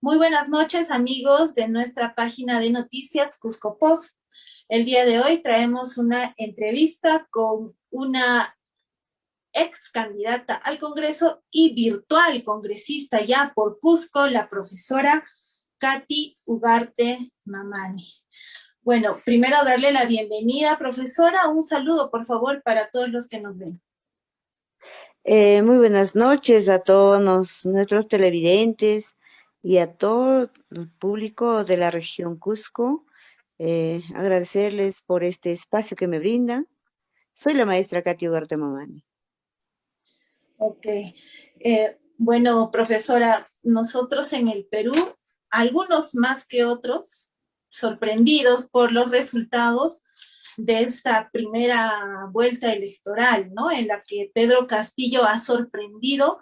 Muy buenas noches, amigos de nuestra página de noticias Cusco Post. El día de hoy traemos una entrevista con una ex candidata al Congreso y virtual congresista ya por Cusco, la profesora Katy Ugarte Mamani. Bueno, primero darle la bienvenida, profesora. Un saludo, por favor, para todos los que nos ven. Muy buenas noches a todos nuestros televidentes y a todo el público de la región Cusco. Agradecerles por este espacio que me brindan. Soy la maestra Katy Ugarte Mamani. Ok. Bueno, profesora, nosotros en el Perú, algunos más que otros, sorprendidos por los resultados de esta primera vuelta electoral, ¿no? En la que Pedro Castillo ha sorprendido.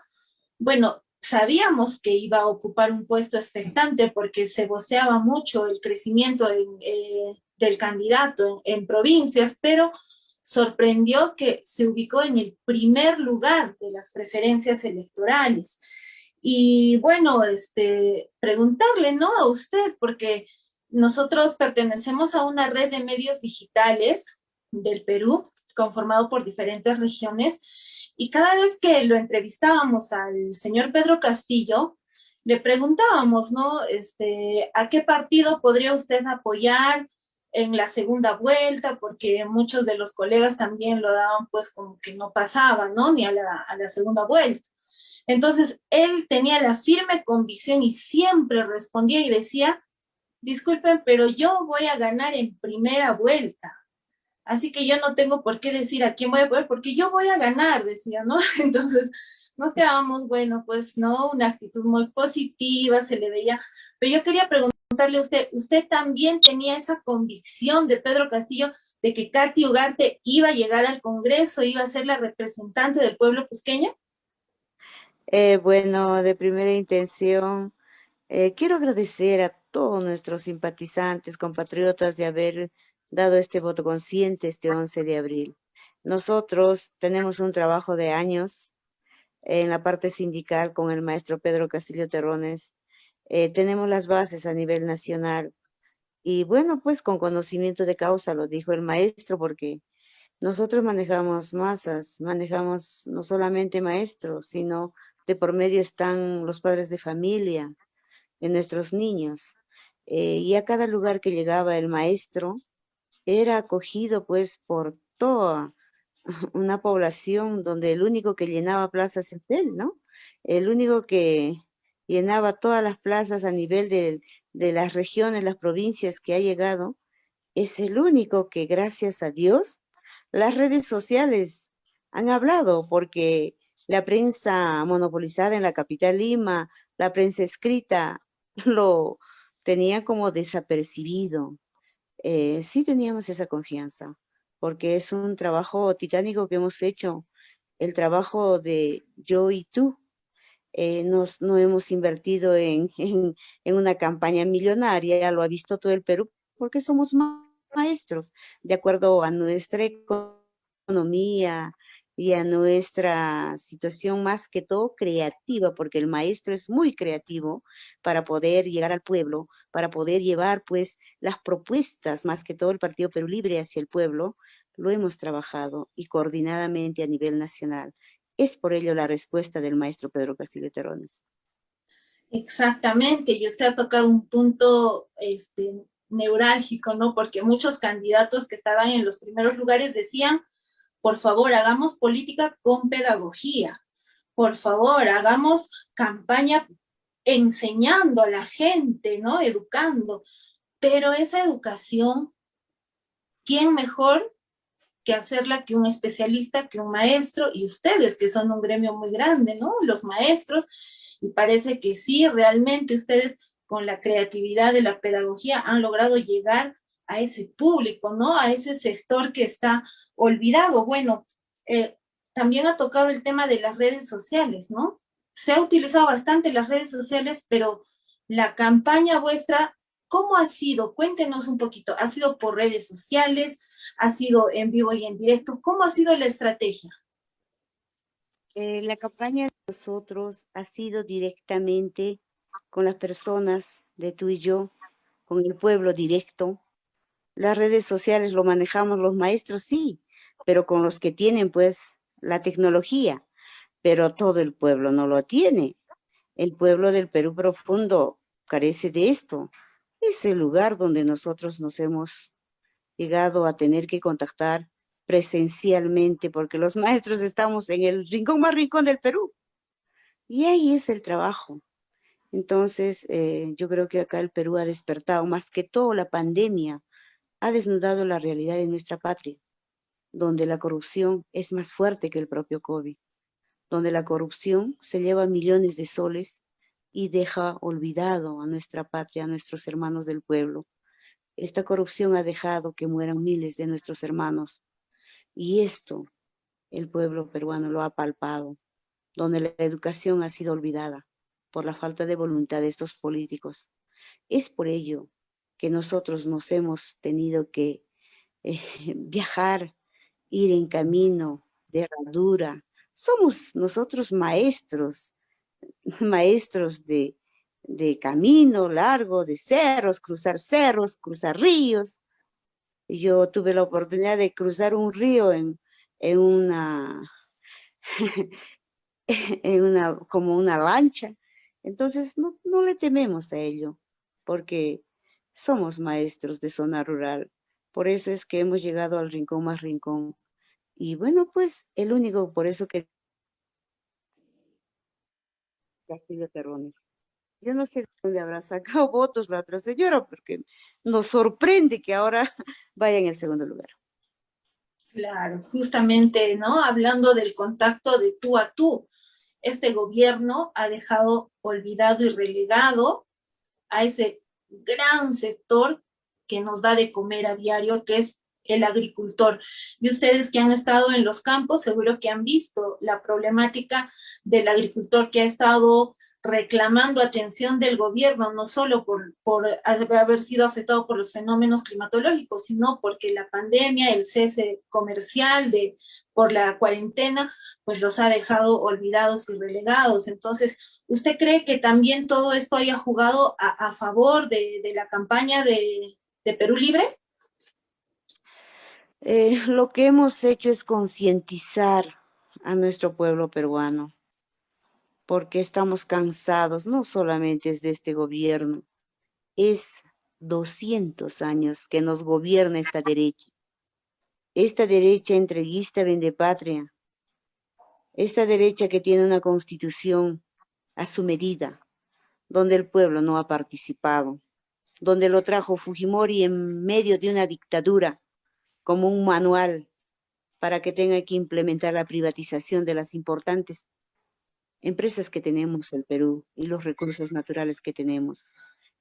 Bueno, sabíamos que iba a ocupar un puesto expectante porque se voceaba mucho el crecimiento del candidato en provincias, pero sorprendió que se ubicó en el primer lugar de las preferencias electorales. Y bueno, preguntarle, ¿no? A usted, porque nosotros pertenecemos a una red de medios digitales del Perú, conformado por diferentes regiones, y cada vez que lo entrevistábamos al señor Pedro Castillo, le preguntábamos, ¿no? ¿A qué partido podría usted apoyar en la segunda vuelta? Porque muchos de los colegas también lo daban pues como que no pasaba, ¿no? Ni a la segunda vuelta. Entonces, él tenía la firme convicción y siempre respondía y decía, disculpen, pero yo voy a ganar en primera vuelta. Así que yo no tengo por qué decir a quién voy a poner, porque yo voy a ganar, decía, ¿no? Entonces nos quedábamos, bueno, pues no, una actitud muy positiva, se le veía. Pero yo quería preguntarle a usted, ¿usted también tenía esa convicción de Pedro Castillo de que Katy Ugarte iba a llegar al Congreso, iba a ser la representante del pueblo cusqueño? Bueno, de primera intención, quiero agradecer a todos nuestros simpatizantes, compatriotas, de haber dado este voto consciente este 11 de abril. Nosotros tenemos un trabajo de años en la parte sindical con el maestro Pedro Castillo Terrones. Tenemos las bases a nivel nacional y bueno, pues con conocimiento de causa, lo dijo el maestro, porque nosotros manejamos masas, manejamos no solamente maestros, sino de por medio están los padres de familia de nuestros niños. Y a cada lugar que llegaba el maestro era acogido pues por toda una población donde el único que llenaba plazas es él, ¿no? El único que llenaba todas las plazas a nivel de las regiones, las provincias que ha llegado, es el único que, gracias a Dios, las redes sociales han hablado, porque la prensa monopolizada en la capital Lima, la prensa escrita, lo tenía como desapercibido. Sí teníamos esa confianza, porque es un trabajo titánico que hemos hecho, el trabajo de yo y tú. No hemos invertido en una campaña millonaria, ya lo ha visto todo el Perú, porque somos maestros, de acuerdo a nuestra economía y a nuestra situación más que todo creativa, porque el maestro es muy creativo para poder llegar al pueblo, para poder llevar pues las propuestas, más que todo el Partido Perú Libre hacia el pueblo, lo hemos trabajado y coordinadamente a nivel nacional. Es por ello la respuesta del maestro Pedro Castillo Terrones. Exactamente, y usted ha tocado un punto neurálgico, ¿no? Porque muchos candidatos que estaban en los primeros lugares decían, por favor, hagamos política con pedagogía, por favor, hagamos campaña enseñando a la gente, ¿no? Educando. Pero esa educación, ¿quién mejor que hacerla que un especialista, que un maestro, y ustedes que son un gremio muy grande, ¿no? Los maestros, y parece que sí, realmente ustedes con la creatividad de la pedagogía han logrado llegar a ese público, ¿no? A ese sector que está olvidado. Bueno, también ha tocado el tema de las redes sociales, ¿no? Se ha utilizado bastante las redes sociales, pero la campaña vuestra, ¿cómo ha sido? Cuéntenos un poquito. ¿Ha sido por redes sociales? ¿Ha sido en vivo y en directo? ¿Cómo ha sido la estrategia? La campaña de nosotros ha sido directamente con las personas de tú y yo, con el pueblo directo. Las redes sociales lo manejamos los maestros, sí, pero con los que tienen pues la tecnología, pero todo el pueblo no lo tiene. El pueblo del Perú profundo carece de esto. Es el lugar donde nosotros nos hemos llegado a tener que contactar presencialmente, porque los maestros estamos en el rincón más rincón del Perú. Y ahí es el trabajo. Entonces, yo creo que acá el Perú ha despertado, más que todo la pandemia, ha desnudado la realidad de nuestra patria, donde la corrupción es más fuerte que el propio COVID, donde la corrupción se lleva millones de soles y deja olvidado a nuestra patria, a nuestros hermanos del pueblo. Esta corrupción ha dejado que mueran miles de nuestros hermanos y esto el pueblo peruano lo ha palpado, donde la educación ha sido olvidada por la falta de voluntad de estos políticos. Es por ello que nosotros nos hemos tenido que viajar, ir en camino de herradura. Somos nosotros maestros, maestros de camino largo, de cerros, cruzar ríos. Yo tuve la oportunidad de cruzar un río en una, como una lancha. Entonces, no le tememos a ello, porque somos maestros de zona rural. Por eso es que hemos llegado al rincón más rincón. Y bueno, pues el único, por eso que Castillo Terrones. Yo no sé de dónde habrá sacado votos la otra señora, porque nos sorprende que ahora vaya en el segundo lugar. Claro, justamente, ¿no? Hablando del contacto de tú a tú, este gobierno ha dejado olvidado y relegado a ese gran sector que nos da de comer a diario, que es el agricultor. Y ustedes que han estado en los campos, seguro que han visto la problemática del agricultor que ha estado reclamando atención del gobierno, no solo por haber sido afectado por los fenómenos climatológicos, sino porque la pandemia, el cese comercial por la cuarentena, pues los ha dejado olvidados y relegados. Entonces, ¿usted cree que también todo esto haya jugado a favor de la campaña de Perú Libre? Lo que hemos hecho es concientizar a nuestro pueblo peruano, porque estamos cansados, no solamente es de este gobierno, es 200 años que nos gobierna esta derecha entreguista vendepatria, esta derecha que tiene una constitución a su medida, donde el pueblo no ha participado, donde lo trajo Fujimori en medio de una dictadura como un manual para que tenga que implementar la privatización de las importantes empresas que tenemos en el Perú y los recursos naturales que tenemos,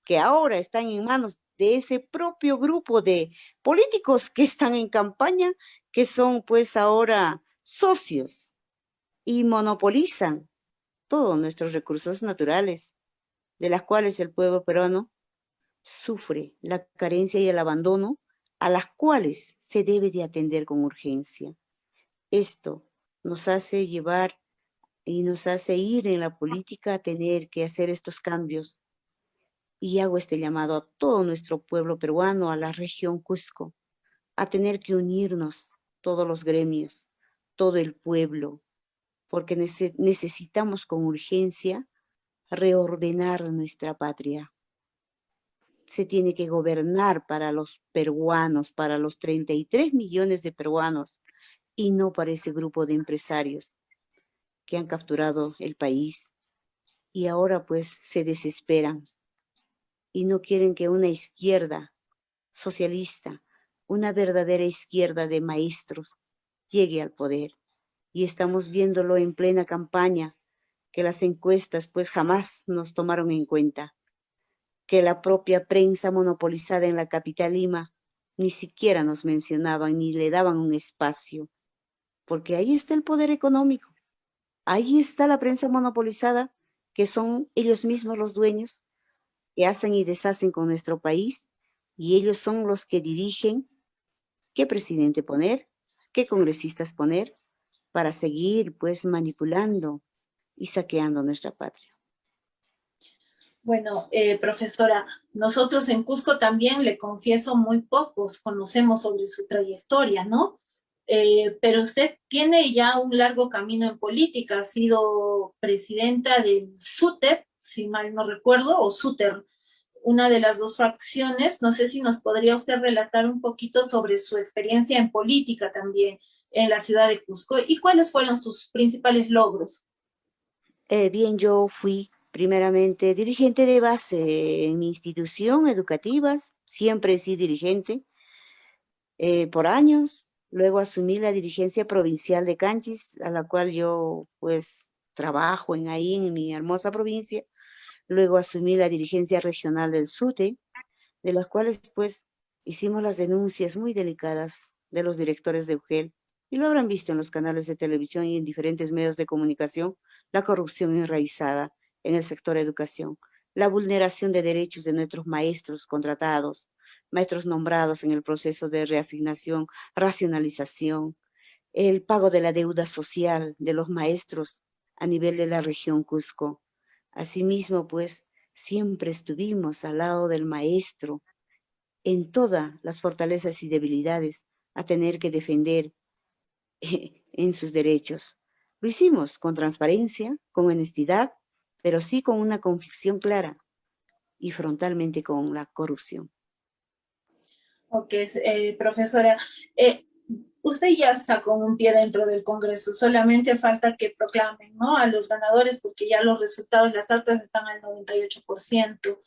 que ahora están en manos de ese propio grupo de políticos que están en campaña, que son pues ahora socios y monopolizan todos nuestros recursos naturales, de las cuales el pueblo peruano sufre la carencia y el abandono, a las cuales se debe de atender con urgencia. Esto nos hace llevar y nos hace ir en la política a tener que hacer estos cambios. Y hago este llamado a todo nuestro pueblo peruano, a la región Cusco, a tener que unirnos todos los gremios, todo el pueblo, porque necesitamos con urgencia reordenar nuestra patria. Se tiene que gobernar para los peruanos, para los 33 millones de peruanos, y no para ese grupo de empresarios que han capturado el país y ahora pues se desesperan y no quieren que una izquierda socialista, una verdadera izquierda de maestros, llegue al poder. Y estamos viéndolo en plena campaña, que las encuestas pues jamás nos tomaron en cuenta, que la propia prensa monopolizada en la capital Lima ni siquiera nos mencionaban ni le daban un espacio, porque ahí está el poder económico, ahí está la prensa monopolizada, que son ellos mismos los dueños, que hacen y deshacen con nuestro país, y ellos son los que dirigen qué presidente poner, qué congresistas poner, para seguir pues manipulando y saqueando nuestra patria. Bueno, profesora, nosotros en Cusco también, le confieso, muy pocos conocemos sobre su trayectoria, ¿no? Pero usted tiene ya un largo camino en política, ha sido presidenta del SUTEP, si mal no recuerdo, o SUTER, una de las dos fracciones. No sé si nos podría usted relatar un poquito sobre su experiencia en política también en la ciudad de Cusco y cuáles fueron sus principales logros. Bien, yo fui primeramente dirigente de base en mi institución educativas, siempre sí dirigente por años. Luego asumí la dirigencia provincial de Canchis, a la cual yo pues trabajo en ahí en mi hermosa provincia. Luego asumí la dirigencia regional del SUTE, de las cuales pues hicimos las denuncias muy delicadas de los directores de UGEL, y lo habrán visto en los canales de televisión y en diferentes medios de comunicación, la corrupción enraizada en el sector educación, la vulneración de derechos de nuestros maestros contratados, maestros nombrados en el proceso de reasignación, racionalización, el pago de la deuda social de los maestros a nivel de la región Cusco. Asimismo, pues, siempre estuvimos al lado del maestro en todas las fortalezas y debilidades a tener que defender en sus derechos. Lo hicimos con transparencia, con honestidad, pero sí con una convicción clara y frontalmente con la corrupción. Ok, profesora, eh, usted ya está con un pie dentro del Congreso, solamente falta que proclamen, ¿no?, a los ganadores, porque ya los resultados, las actas están al 98%.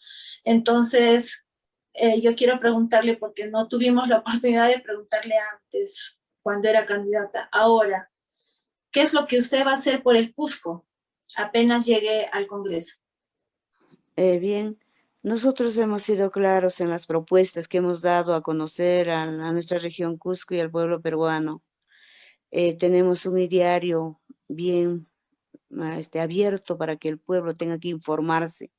Entonces, yo quiero preguntarle, porque no tuvimos la oportunidad de preguntarle antes, cuando era candidata. Ahora, ¿qué es lo que usted va a hacer por el Cusco apenas llegue al Congreso? Bien, nosotros hemos sido claros en las propuestas que hemos dado a conocer a nuestra región Cusco y al pueblo peruano. Tenemos un ideario bien abierto para que el pueblo tenga que informarse,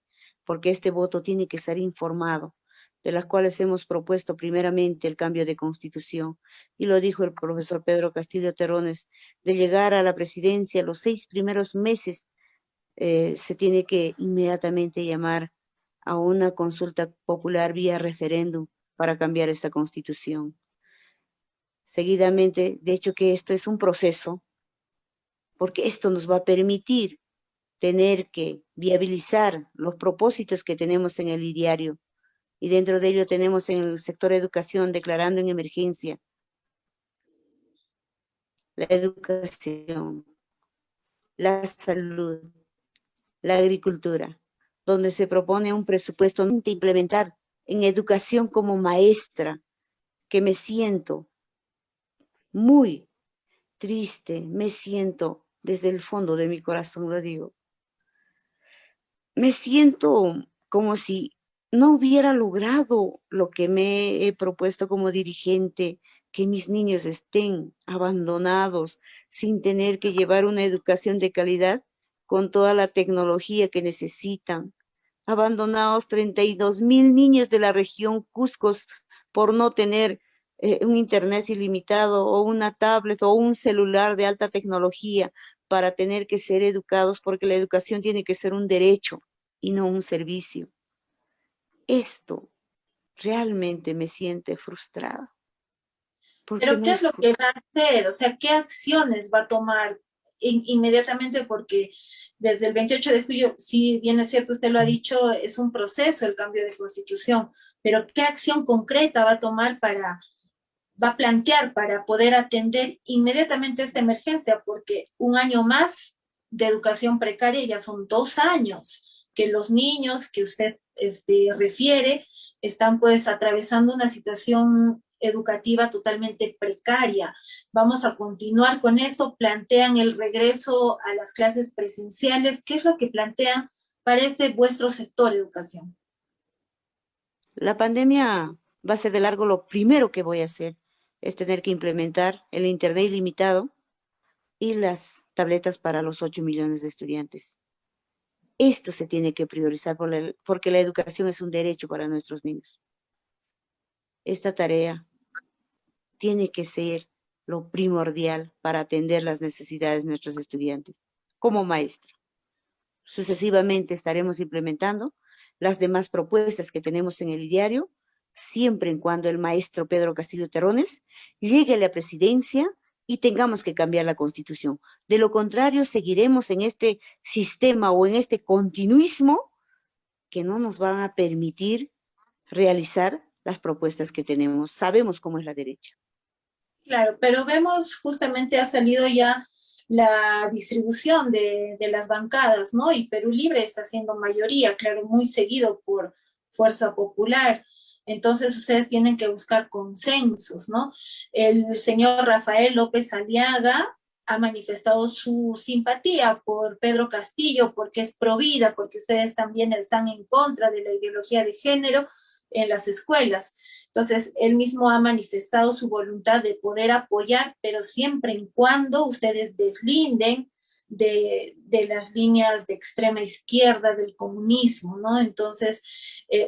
porque este voto tiene que ser informado, de las cuales hemos propuesto primeramente el cambio de constitución, y lo dijo el profesor Pedro Castillo Terrones, de llegar a la presidencia los 6 primeros meses, se tiene que inmediatamente llamar a una consulta popular vía referéndum para cambiar esta constitución. Seguidamente, de hecho que esto es un proceso, porque esto nos va a permitir tener que viabilizar los propósitos que tenemos en el ideario, y dentro de ello tenemos en el sector educación declarando en emergencia la educación, la salud, la agricultura, donde se propone un presupuesto de implementar en educación como maestra, que me siento muy triste, me siento desde el fondo de mi corazón, lo digo, me siento como si no hubiera logrado lo que me he propuesto como dirigente, que mis niños estén abandonados sin tener que llevar una educación de calidad con toda la tecnología que necesitan. Abandonados 32.000 niños de la región Cusco por no tener un internet ilimitado o una tablet o un celular de alta tecnología para tener que ser educados, porque la educación tiene que ser un derecho y no un servicio. Esto realmente me siente frustrada, porque Pero no ¿qué es es lo que va a hacer? O sea, ¿qué acciones va a tomar inmediatamente? Porque desde el 28 de julio, si bien es cierto, usted lo ha dicho, es un proceso el cambio de constitución, pero ¿qué acción concreta va a tomar va a plantear para poder atender inmediatamente esta emergencia? Porque un año más de educación precaria ya son 2 años que los niños que usted refiere están pues atravesando una situación educativa totalmente precaria. Vamos a continuar con esto, plantean el regreso a las clases presenciales. ¿Qué es lo que plantean para este vuestro sector educación? la pandemia va a ser de largo. Lo primero que voy a hacer es tener que implementar el internet ilimitado y las tabletas para los 8 millones de estudiantes. Esto se tiene que priorizar porque la educación es un derecho para nuestros niños. Esta tarea tiene que ser lo primordial para atender las necesidades de nuestros estudiantes como maestra. Sucesivamente estaremos implementando las demás propuestas que tenemos en el diario, siempre en cuando el maestro Pedro Castillo Terrones llegue a la presidencia y tengamos que cambiar la Constitución. De lo contrario, seguiremos en este sistema o en este continuismo que no nos va a permitir realizar las propuestas que tenemos. Sabemos cómo es la derecha. Claro, pero vemos justamente ha salido ya la distribución de las bancadas, ¿no? Y Perú Libre está siendo mayoría, claro, muy seguido por Fuerza Popular. Entonces ustedes tienen que buscar consensos, ¿no? El señor Rafael López Aliaga ha manifestado su simpatía por Pedro Castillo, porque es provida, porque ustedes también están en contra de la ideología de género en las escuelas. Entonces, él mismo ha manifestado su voluntad de poder apoyar, pero siempre en cuando ustedes deslinden de las líneas de extrema izquierda del comunismo, ¿no? Entonces,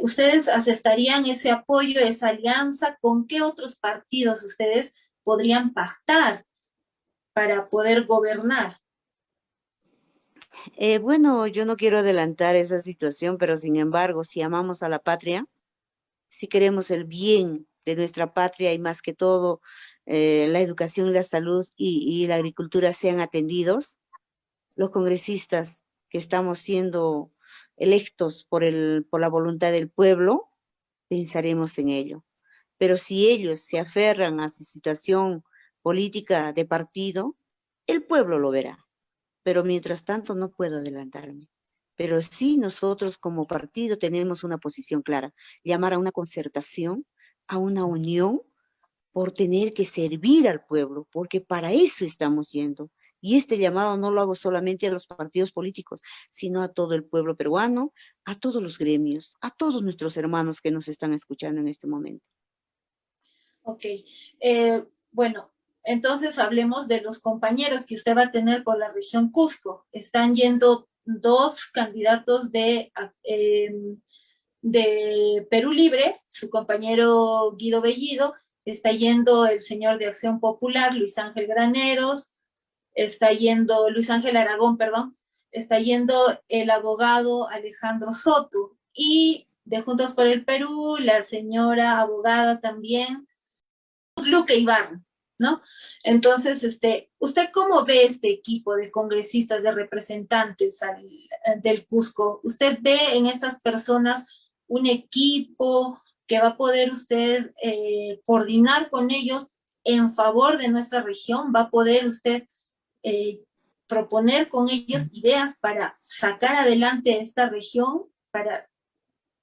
¿ustedes aceptarían ese apoyo, esa alianza? ¿Con qué otros partidos ustedes podrían pactar para poder gobernar? Bueno, yo no quiero adelantar esa situación, pero sin embargo, si amamos a la patria, si queremos el bien de nuestra patria y más que todo la educación, la salud y la agricultura sean atendidos, los congresistas que estamos siendo electos por la voluntad del pueblo, pensaremos en ello. Pero si ellos se aferran a su situación política de partido, el pueblo lo verá. Pero mientras tanto no puedo adelantarme. Pero sí nosotros como partido tenemos una posición clara, llamar a una concertación, a una unión por tener que servir al pueblo, porque para eso estamos yendo. Y este llamado no lo hago solamente a los partidos políticos, sino a todo el pueblo peruano, a todos los gremios, a todos nuestros hermanos que nos están escuchando en este momento. Ok, bueno, entonces hablemos de los compañeros que usted va a tener por la región Cusco. Están yendo dos candidatos de Perú Libre, su compañero Guido Bellido, está yendo el señor de Acción Popular, Luis Ángel Graneros, está yendo Luis Ángel Aragón, perdón, está yendo el abogado Alejandro Soto y de Juntos por el Perú, la señora abogada también, Luque Ibarra, ¿no? Entonces, ¿usted cómo ve este equipo de congresistas, de representantes del Cusco? ¿Usted ve en estas personas un equipo que va a poder usted coordinar con ellos en favor de nuestra región? ¿Va a poder usted eh, proponer con ellos ideas para sacar adelante esta región, para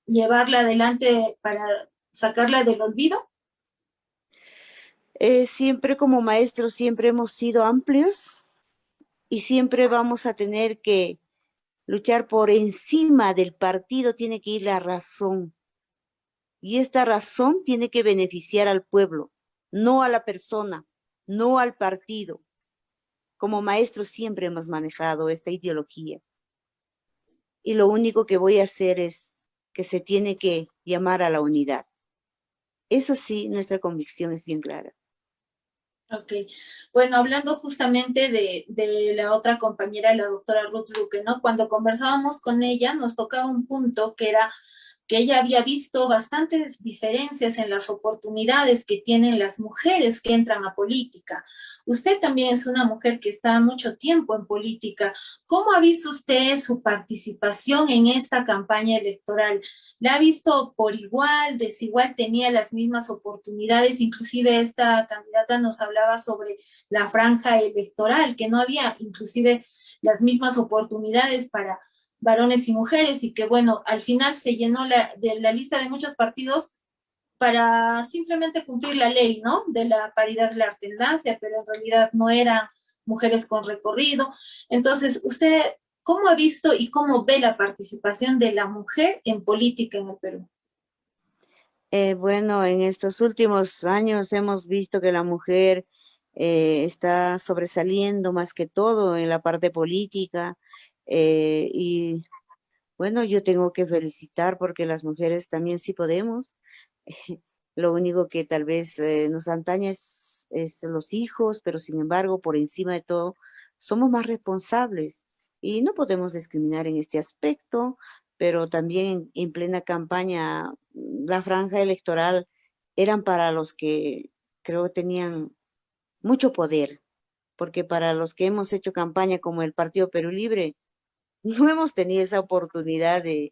llevarla adelante, para sacarla del olvido? Siempre como maestros, siempre hemos sido amplios y siempre vamos a tener que luchar por encima del partido, tiene que ir la razón. Y esta razón tiene que beneficiar al pueblo, no a la persona, no al partido. Como maestros siempre hemos manejado esta ideología. Y lo único que voy a hacer es que se tiene que llamar a la unidad. Eso sí, nuestra convicción es bien clara. Ok, bueno, hablando justamente de la otra compañera, la doctora Ruth Luque, ¿no? Cuando conversábamos con ella, nos tocaba un punto que era que ella había visto bastantes diferencias en las oportunidades que tienen las mujeres que entran a política. Usted también es una mujer que está mucho tiempo en política. ¿Cómo ha visto usted su participación en esta campaña electoral? ¿La ha visto por igual, desigual, tenía las mismas oportunidades? Inclusive esta candidata nos hablaba sobre la franja electoral, que no había inclusive las mismas oportunidades para varones y mujeres, y que bueno, al final se llenó de la lista de muchos partidos para simplemente cumplir la ley, ¿no? De la paridad de la alternancia, pero en realidad no eran mujeres con recorrido. Entonces, ¿usted cómo ha visto y cómo ve la participación de la mujer en política en el Perú? Bueno, en estos últimos años hemos visto que la mujer está sobresaliendo más que todo en la parte política y bueno, yo tengo que felicitar porque las mujeres también sí podemos. Lo único que tal vez nos antaña es los hijos, pero sin embargo, por encima de todo, somos más responsables y no podemos discriminar en este aspecto. pero también en plena campaña, la franja electoral eran para los que creo tenían mucho poder, porque para los que hemos hecho campaña como el Partido Perú Libre, no hemos tenido esa oportunidad de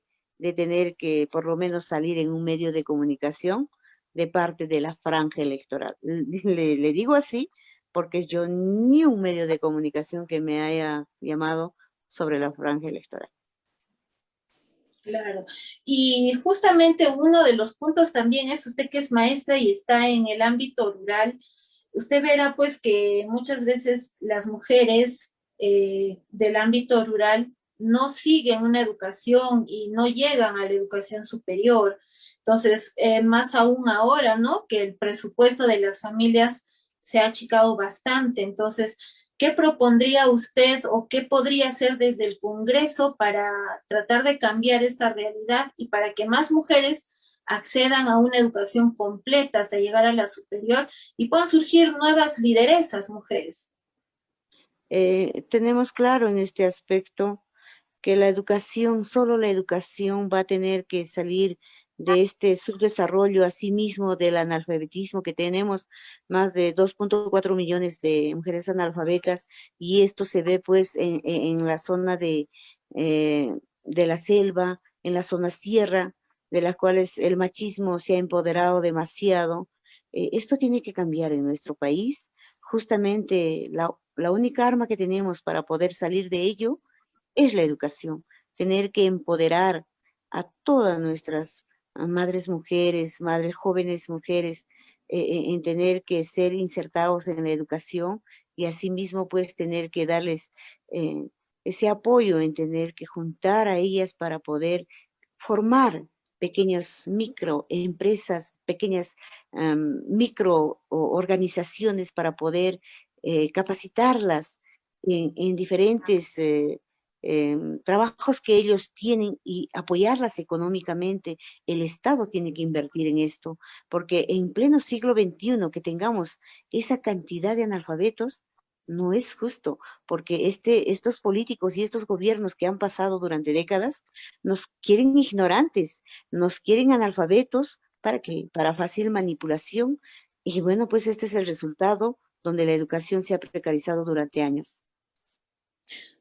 tener que por lo menos salir en un medio de comunicación de parte de la franja electoral. Le digo así porque yo ni un medio de comunicación que me haya llamado sobre la franja electoral. Claro. Y justamente uno de los puntos también es usted que es maestra y está en el ámbito rural. Usted verá pues que muchas veces las mujeres del ámbito rural no siguen una educación y no llegan a la educación superior. Entonces, más aún ahora, ¿no? Que el presupuesto de las familias se ha achicado bastante. Entonces, ¿qué propondría usted o qué podría hacer desde el Congreso para tratar de cambiar esta realidad y para que más mujeres accedan a una educación completa hasta llegar a la superior y puedan surgir nuevas lideresas mujeres? Tenemos claro en este aspecto que la educación, solo la educación va a tener que salir de este subdesarrollo, asimismo del analfabetismo que tenemos, más de 2,4 millones de mujeres analfabetas, y esto se ve pues en la zona de la selva, en la zona sierra, de las cuales el machismo se ha empoderado demasiado. Esto tiene que cambiar en nuestro país. Justamente la única arma que tenemos para poder salir de ello es la educación, tener que empoderar a todas nuestras madres mujeres, madres jóvenes mujeres, en tener que ser insertados en la educación y asimismo pues tener que darles ese apoyo en tener que juntar a ellas para poder formar pequeñas microempresas, pequeñas micro organizaciones para poder capacitarlas en diferentes trabajos que ellos tienen y apoyarlas económicamente. El Estado tiene que invertir en esto, porque en pleno siglo XXI que tengamos esa cantidad de analfabetos no es justo, porque estos políticos y estos gobiernos que han pasado durante décadas nos quieren ignorantes, nos quieren analfabetos para fácil manipulación. Y bueno, pues este es el resultado donde la educación se ha precarizado durante años.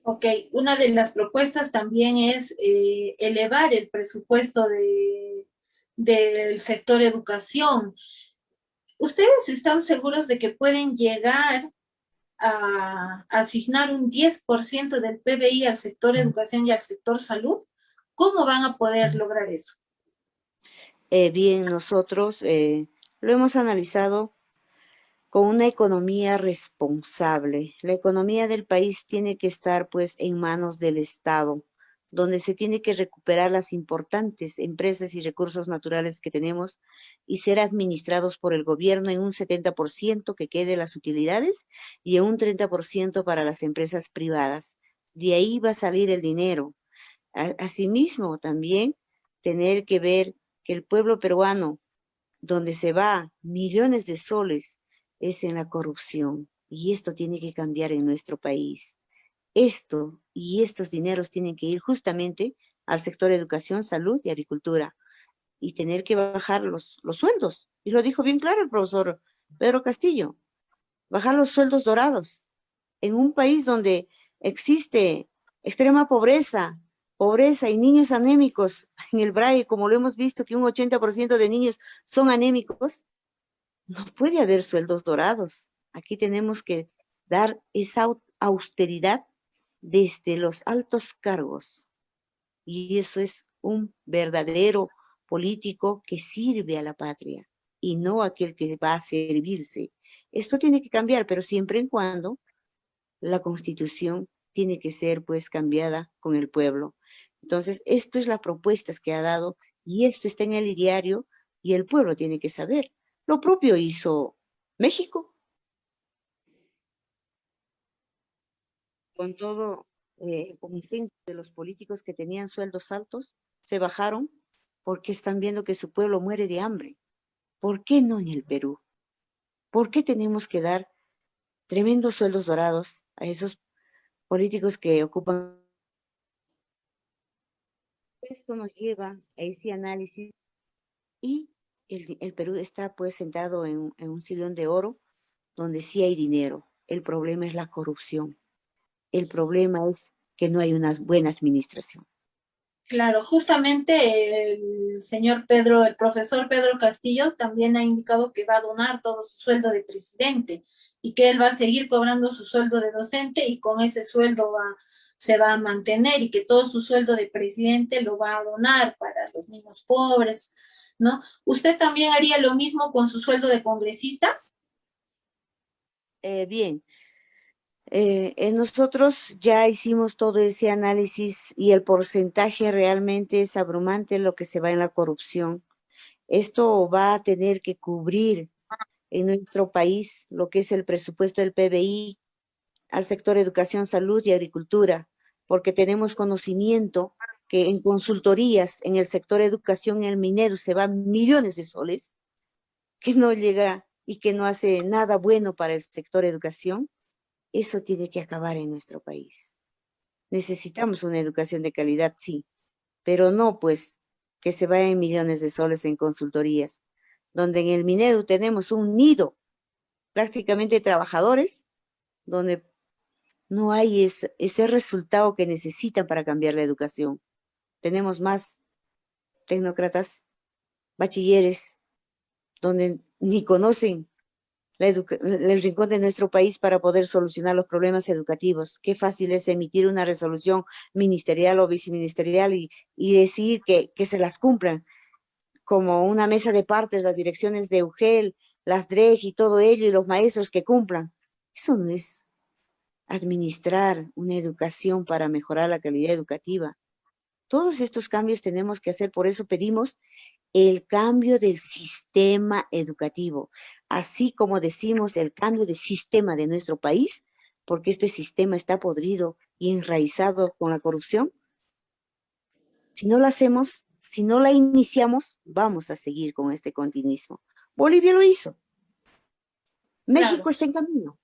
Ok, una de las propuestas también es elevar el presupuesto del sector educación. ¿Ustedes están seguros de que pueden llegar a asignar un 10% del PBI al sector educación y al sector salud? ¿Cómo van a poder lograr eso? Bien, nosotros lo hemos analizado con una economía responsable. La economía del país tiene que estar pues en manos del Estado, donde se tiene que recuperar las importantes empresas y recursos naturales que tenemos y ser administrados por el gobierno en un 70% que quede las utilidades y en un 30% para las empresas privadas. De ahí va a salir el dinero. Asimismo, también tener que ver que el pueblo peruano donde se va millones de soles es en la corrupción. Y esto tiene que cambiar en nuestro país. Esto y estos dineros tienen que ir justamente al sector educación, salud y agricultura y tener que bajar los sueldos. Y lo dijo bien claro el profesor Pedro Castillo, bajar los sueldos dorados en un país donde existe extrema pobreza y niños anémicos en el Braille, como lo hemos visto que un 80% de niños son anémicos, no puede haber sueldos dorados. Aquí tenemos que dar esa austeridad desde los altos cargos. Y eso es un verdadero político que sirve a la patria y no aquel que va a servirse. Esto tiene que cambiar, pero siempre y cuando la constitución tiene que ser pues cambiada con el pueblo. Entonces, esto es la propuesta que ha dado y esto está en el diario y el pueblo tiene que saber. Lo propio hizo México con todo, con fin de los políticos que tenían sueldos altos, se bajaron porque están viendo que su pueblo muere de hambre. ¿Por qué no en el Perú? ¿Por qué tenemos que dar tremendos sueldos dorados a esos políticos que ocupan Esto nos lleva a ese análisis y el Perú está pues sentado en un sillón de oro donde sí hay dinero. El problema es la corrupción. El problema es que no hay una buena administración. Claro, justamente el señor Pedro, el profesor Pedro Castillo también ha indicado que va a donar todo su sueldo de presidente y que él va a seguir cobrando su sueldo de docente y con ese sueldo se va a mantener y que todo su sueldo de presidente lo va a donar para los niños pobres, ¿no? ¿Usted también haría lo mismo con su sueldo de congresista? Bien, nosotros ya hicimos todo ese análisis y el porcentaje realmente es abrumante lo que se va en la corrupción. Esto va a tener que cubrir en nuestro país lo que es el presupuesto del PBI al sector educación, salud y agricultura, porque tenemos conocimiento que en consultorías en el sector educación y el minero se van millones de soles, que no llega y que no hace nada bueno para el sector educación. Eso tiene que acabar en nuestro país. Necesitamos una educación de calidad, sí, pero no pues que se vayan millones de soles en consultorías, donde en el minero tenemos un nido prácticamente de trabajadores, donde no hay ese resultado que necesitan para cambiar la educación. Tenemos más tecnócratas, bachilleres, donde ni conocen el rincón de nuestro país para poder solucionar los problemas educativos. Qué fácil es emitir una resolución ministerial o viceministerial y decir que se las cumplan, como una mesa de partes, las direcciones de UGEL, las DREG y todo ello, y los maestros que cumplan. Eso no es administrar una educación para mejorar la calidad educativa. Todos estos cambios tenemos que hacer, por eso pedimos el cambio del sistema educativo, así como decimos el cambio de sistema de nuestro país, porque este sistema está podrido y enraizado con la corrupción. Si no lo hacemos, si no la iniciamos, vamos a seguir con este continuismo. Bolivia lo hizo, Claro. México está en camino.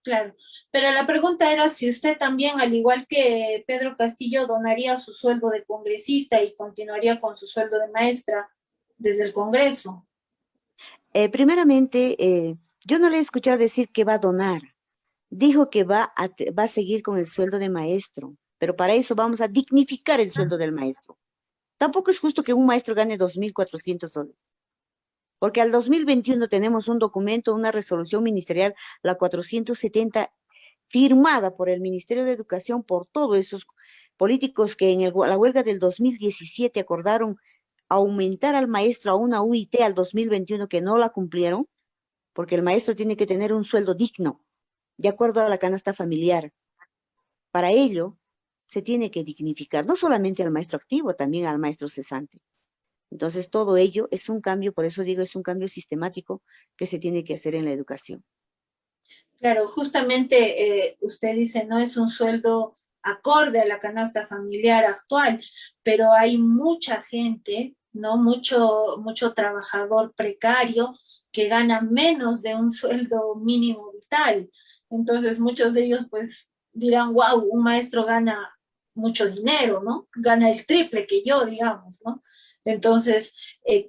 Claro, pero la pregunta era si usted también, al igual que Pedro Castillo, donaría su sueldo de congresista y continuaría con su sueldo de maestra desde el Congreso. Primeramente, yo no le he escuchado decir que va a donar. Dijo que va a seguir con el sueldo de maestro, pero para eso vamos a dignificar el sueldo del maestro. Tampoco es justo que un maestro gane 2.400 soles, porque al 2021 tenemos un documento, una resolución ministerial, la 470, firmada por el Ministerio de Educación, por todos esos políticos que en la huelga del 2017 acordaron aumentar al maestro a una UIT al 2021 que no la cumplieron, porque el maestro tiene que tener un sueldo digno, de acuerdo a la canasta familiar. Para ello, se tiene que dignificar no solamente al maestro activo, también al maestro cesante. Entonces, todo ello es un cambio, por eso digo, es un cambio sistemático que se tiene que hacer en la educación. Claro, justamente usted dice, no es un sueldo acorde a la canasta familiar actual, pero hay mucha gente, ¿no? Mucho trabajador precario que gana menos de un sueldo mínimo vital. Entonces, muchos de ellos pues dirán, wow, un maestro gana mucho dinero, ¿no? Gana el triple que yo, digamos, ¿no? Entonces,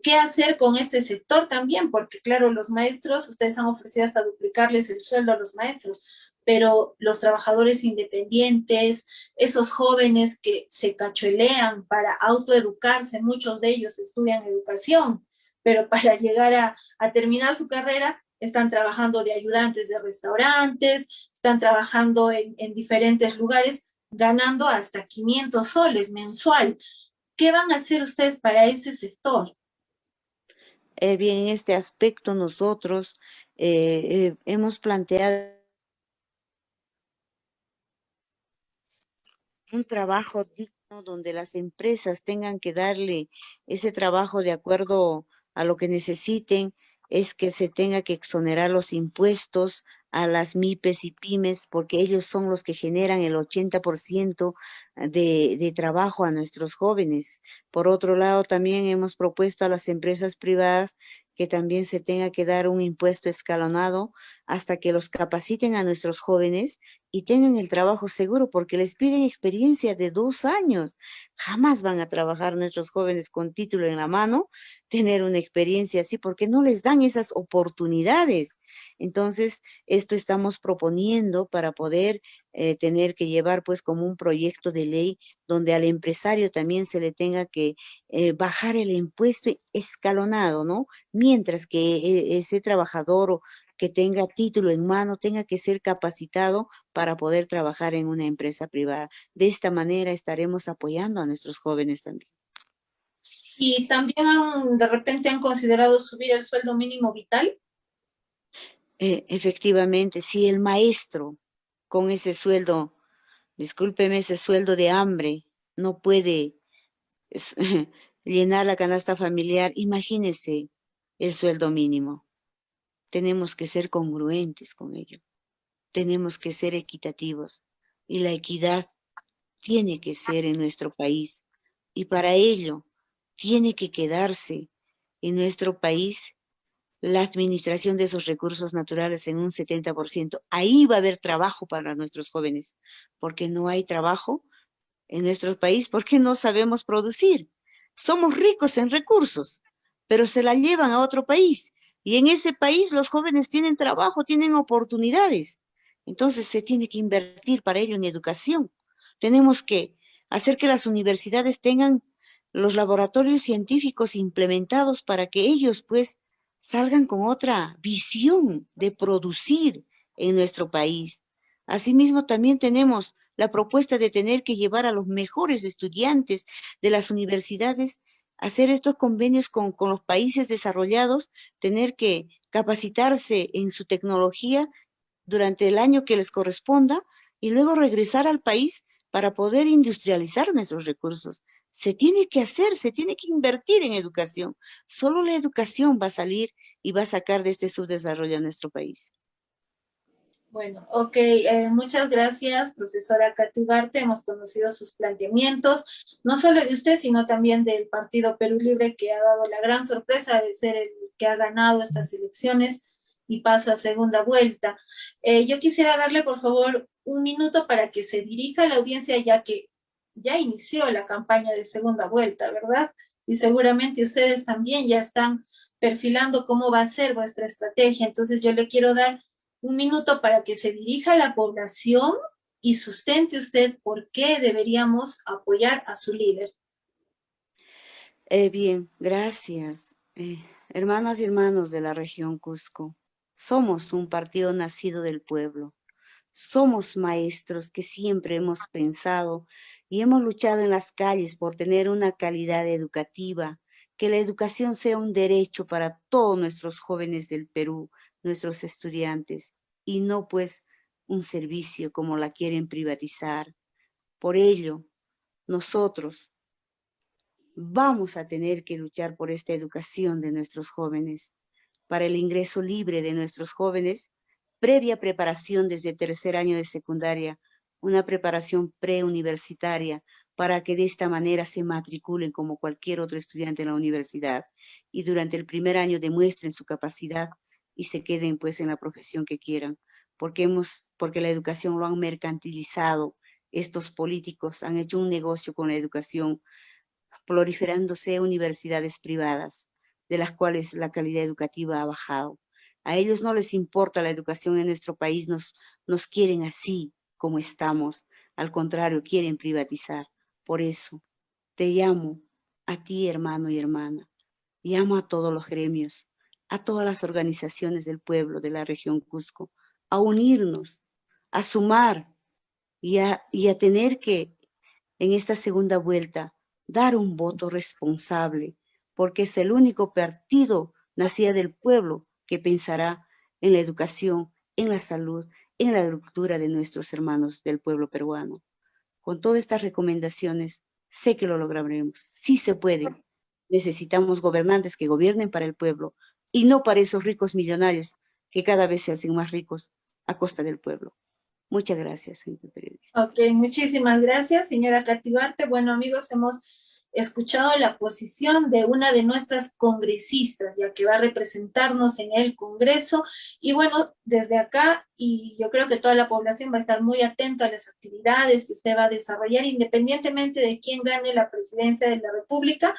¿qué hacer con este sector también? Porque claro, los maestros, ustedes han ofrecido hasta duplicarles el sueldo a los maestros, pero los trabajadores independientes, esos jóvenes que se cachuelean para autoeducarse, muchos de ellos estudian educación, pero para llegar a terminar su carrera están trabajando de ayudantes de restaurantes, están trabajando en diferentes lugares, ganando hasta 500 soles mensual. ¿Qué van a hacer ustedes para ese sector? Bien, en este aspecto nosotros hemos planteado un trabajo digno donde las empresas tengan que darle ese trabajo de acuerdo a lo que necesiten, es que se tenga que exonerar los impuestos a las MIPES y pymes, porque ellos son los que generan el 80% de trabajo a nuestros jóvenes. Por otro lado, también hemos propuesto a las empresas privadas que también se tenga que dar un impuesto escalonado hasta que los capaciten a nuestros jóvenes y tengan el trabajo seguro, porque les piden experiencia de 2 años. Jamás van a trabajar nuestros jóvenes con título en la mano, tener una experiencia así, porque no les dan esas oportunidades. Entonces, esto estamos proponiendo para poder tener que llevar pues como un proyecto de ley donde al empresario también se le tenga que bajar el impuesto escalonado, ¿no? Mientras que ese trabajador o que tenga título en mano tenga que ser capacitado para poder trabajar en una empresa privada. De esta manera estaremos apoyando a nuestros jóvenes también. Y también de repente han considerado subir el sueldo mínimo vital. Efectivamente, si el maestro con ese sueldo, discúlpeme, ese sueldo de hambre, no puede es- llenar la canasta familiar, imagínese el sueldo mínimo. Tenemos que ser congruentes con ello. Tenemos que ser equitativos. Y la equidad tiene que ser en nuestro país. Y para ello tiene que quedarse en nuestro país la administración de esos recursos naturales en un 70%. Ahí va a haber trabajo para nuestros jóvenes, porque no hay trabajo en nuestro país, porque no sabemos producir. Somos ricos en recursos, pero se la llevan a otro país. Y en ese país los jóvenes tienen trabajo, tienen oportunidades. Entonces se tiene que invertir para ello en educación. Tenemos que hacer que las universidades tengan los laboratorios científicos implementados para que ellos pues salgan con otra visión de producir en nuestro país. Asimismo, también tenemos la propuesta de tener que llevar a los mejores estudiantes de las universidades a hacer estos convenios con los países desarrollados, tener que capacitarse en su tecnología durante el año que les corresponda y luego regresar al país para poder industrializar nuestros recursos. Se tiene que hacer, se tiene que invertir en educación. Solo la educación va a salir y va a sacar de este subdesarrollo a nuestro país. Bueno, ok, muchas gracias, profesora Catugarte. Hemos conocido sus planteamientos, no solo de usted, sino también del Partido Perú Libre, que ha dado la gran sorpresa de ser el que ha ganado estas elecciones y pasa a segunda vuelta. Yo quisiera darle, por favor, un minuto para que se dirija a la audiencia, ya que ya inició la campaña de segunda vuelta, ¿verdad? Y seguramente ustedes también ya están perfilando cómo va a ser vuestra estrategia. Entonces yo le quiero dar un minuto para que se dirija a la población y sustente usted por qué deberíamos apoyar a su líder. Bien, gracias. Hermanas y hermanos de la región Cusco, somos un partido nacido del pueblo. Somos maestros que siempre hemos pensado y hemos luchado en las calles por tener una calidad educativa, que la educación sea un derecho para todos nuestros jóvenes del Perú, nuestros estudiantes, y no pues un servicio como la quieren privatizar. Por ello, nosotros vamos a tener que luchar por esta educación de nuestros jóvenes, para el ingreso libre de nuestros jóvenes, previa preparación desde tercer año de secundaria, una preparación preuniversitaria, para que de esta manera se matriculen como cualquier otro estudiante en la universidad y durante el primer año demuestren su capacidad y se queden pues en la profesión que quieran, porque la educación lo han mercantilizado, estos políticos han hecho un negocio con la educación proliferándose universidades privadas, de las cuales la calidad educativa ha bajado. A ellos no les importa la educación en nuestro país, nos quieren así como estamos, al contrario, quieren privatizar. Por eso, te llamo a ti, hermano y hermana, llamo a todos los gremios, a todas las organizaciones del pueblo de la región Cusco, a unirnos, a sumar y a tener que en esta segunda vuelta dar un voto responsable, porque es el único partido nacido del pueblo que pensará en la educación, en la salud, en la agricultura de nuestros hermanos del pueblo peruano. Con todas estas recomendaciones, sé que lo lograremos. Sí se puede. Necesitamos gobernantes que gobiernen para el pueblo y no para esos ricos millonarios que cada vez se hacen más ricos a costa del pueblo. Muchas gracias, señor periodista. Ok, muchísimas gracias, señora Catugarte. Bueno, amigos, hemos escuchado la posición de una de nuestras congresistas, ya que va a representarnos en el Congreso. Y bueno, desde acá, y yo creo que toda la población va a estar muy atenta a las actividades que usted va a desarrollar, independientemente de quién gane la presidencia de la República,